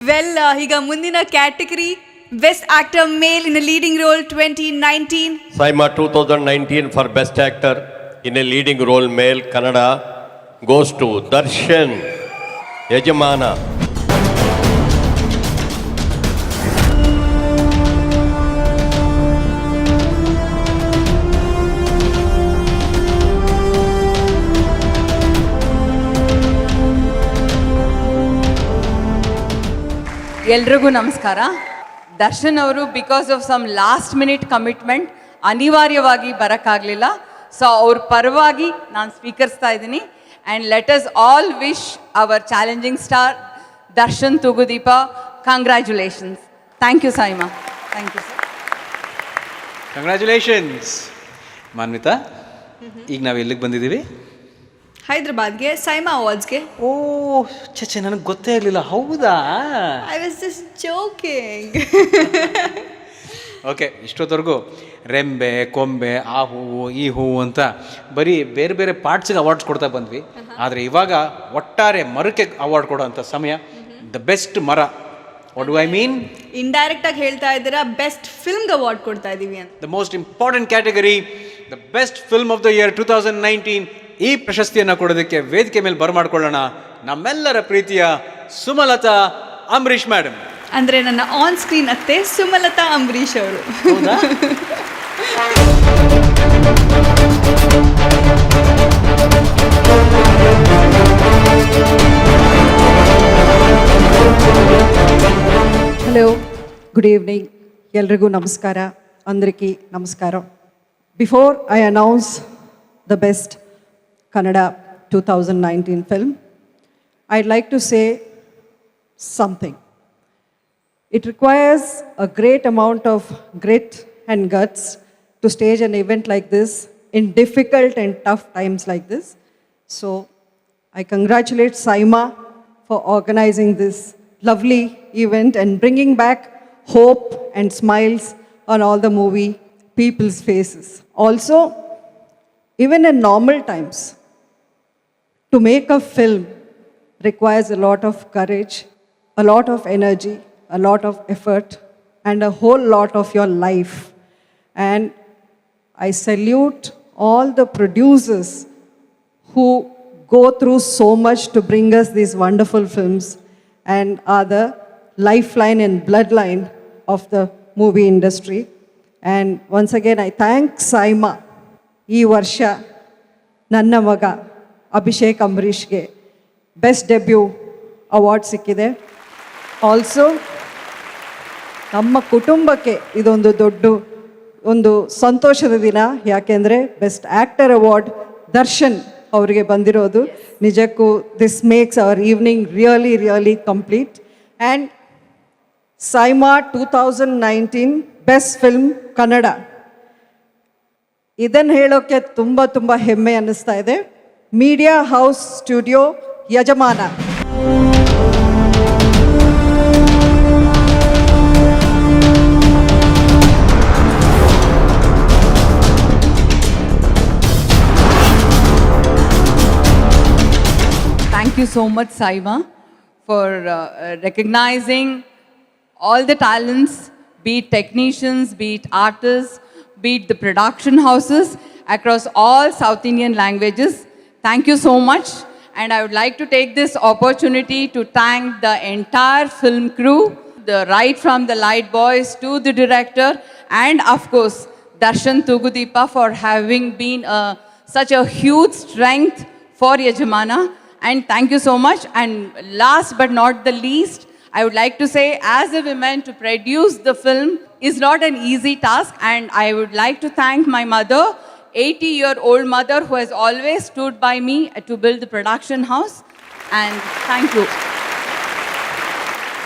ಈಗ ಮುಂದಿನ category best actor mail in leading roll 2019. Saima 2019 for best actor in a leading role male Kannada goes to Darshan Yajamana. ಎಲ್ರಿಗೂ ನಮಸ್ಕಾರ. ದರ್ಶನ್ ಅವರು because of some last minute commitment ಅನಿವಾರ್ಯವಾಗಿ ಬರೋಕ್ಕಾಗಲಿಲ್ಲ. So ಅವ್ರ ಪರವಾಗಿ ನಾನು ಸ್ವೀಕರಿಸ್ತಾ ಇದ್ದೀನಿ. And let us all wish our challenging star Darshan Thoogudeepa congratulations. Thank you Saima. Thank you sir. Congratulations Manvitha. ಈಗ ನಾವು ಎಲ್ಲಿಗೆ ಬಂದಿದ್ದೀವಿ? ಹೈದ್ರಾಬಾದ್ಗೆ ಸೈಮಾ ಅವಾರ್ಡ್ಸ್ಗೆ. ಓ ಚಚ್ಚೆ, ನನಗೆ ಗೊತ್ತೇ ಇರಲಿಲ್ಲ. ಹೌದಾ? I was just joking. Okay, ಇಷ್ಟೊತ್ತವರೆಗೂ ರೆಂಬೆ, ಕೊಂಬೆ, ಆ ಹೂವು ಈ ಹೂವು ಅಂತ ಬರೀ ಬೇರೆ ಬೇರೆ ಪಾರ್ಟ್ಸಿಗೆ ಅವಾರ್ಡ್ಸ್ ಕೊಡ್ತಾ ಬಂದ್ವಿ. ಆದರೆ ಇವಾಗ ಒಟ್ಟಾರೆ ಮರಕ್ಕೆ ಅವಾರ್ಡ್ ಕೊಡೋ ಅಂಥ ಸಮಯ. ದ ಬೆಸ್ಟ್ ಮರ. What do I mean? Indirect ಆಗಿ ಹೇಳ್ತಾ ಇದ್ದೀರಾ ಬೆಸ್ಟ್ ಫಿಲ್ಮ್ಗೆ ಅವಾರ್ಡ್ ಕೊಡ್ತಾ ಇದ್ದೀವಿ ಅಂತ. The most important category, the best film of the year 2019. ಈ ಪ್ರಶಸ್ತಿಯನ್ನು ಕೊಡೋದಕ್ಕೆ ವೇದಿಕೆ ಮೇಲೆ ಬರಮಾಡ್ಕೊಳ್ಳೋಣ ನಮ್ಮೆಲ್ಲರ ಪ್ರೀತಿಯ ಸುಮಲತಾ ಅಂಬರೀಷ್ ಮೇಡಮ್. ಅಂದರೆ ನನ್ನ ಆನ್ ಸ್ಕ್ರೀನ್ ಅತ್ತೆ ಸುಮಲತಾ ಅಂಬರೀಷ್ ಅವರು. Hello, good evening. ಎಲ್ರಿಗೂ ನಮಸ್ಕಾರ. ಅಂದ್ರಿಕಿ ನಮಸ್ಕಾರ. Before I announce the best Kannada 2019 film, I'd like to say something. It requires a great amount of grit and guts to stage an event like this in difficult and tough times like this. So I congratulate Saima for organizing this lovely event and bringing back hope and smiles on all the movie people's faces. Also, even in normal times, to make a film requires a lot of courage, a lot of energy, a lot of effort, and a whole lot of your life. And I salute all the producers who go through so much to bring us these wonderful films and are the lifeline and bloodline of the movie industry. And once again, I thank Saima. ಈ ವರ್ಷ ನನ್ನ ಮಗ Abhishek ಅಂಬರೀಷ್ಗೆ best debut award ಸಿಕ್ಕಿದೆ. Also ನಮ್ಮ ಕುಟುಂಬಕ್ಕೆ ಇದೊಂದು ದೊಡ್ಡ ಒಂದು ಸಂತೋಷದ ದಿನ. ಯಾಕೆಂದರೆ ಬೆಸ್ಟ್ ಆ್ಯಕ್ಟರ್ ಅವಾರ್ಡ್ ದರ್ಶನ್ ಅವರಿಗೆ ಬಂದಿರೋದು. ನಿಜಕ್ಕೂ this makes our evening really really complete. And SIIMA 2019 best film Kannada. ಇದನ್ನು ಹೇಳೋಕ್ಕೆ ತುಂಬ ತುಂಬ ಹೆಮ್ಮೆ ಅನ್ನಿಸ್ತಾ ಇದೆ. ಮೀಡಿಯಾ ಹೌಸ್ ಸ್ಟುಡಿಯೋ ಯಜಮಾನ. Thank you so much, Saima, for recognizing all the talents, be it technicians, be it artists, be it the production houses across all South Indian languages. Thank you so much. And I would like to take this opportunity to thank the entire film crew, right from the light boys to the director, and of course, Darshan Tugudeepa for having been such a huge strength for Yajamana. And thank you so much. And last but not the least, I would like to say, as a woman, to produce the film is not an easy task. And I would like to thank my mother, 80-year-old mother, who has always stood by me to build the production house. And thank you.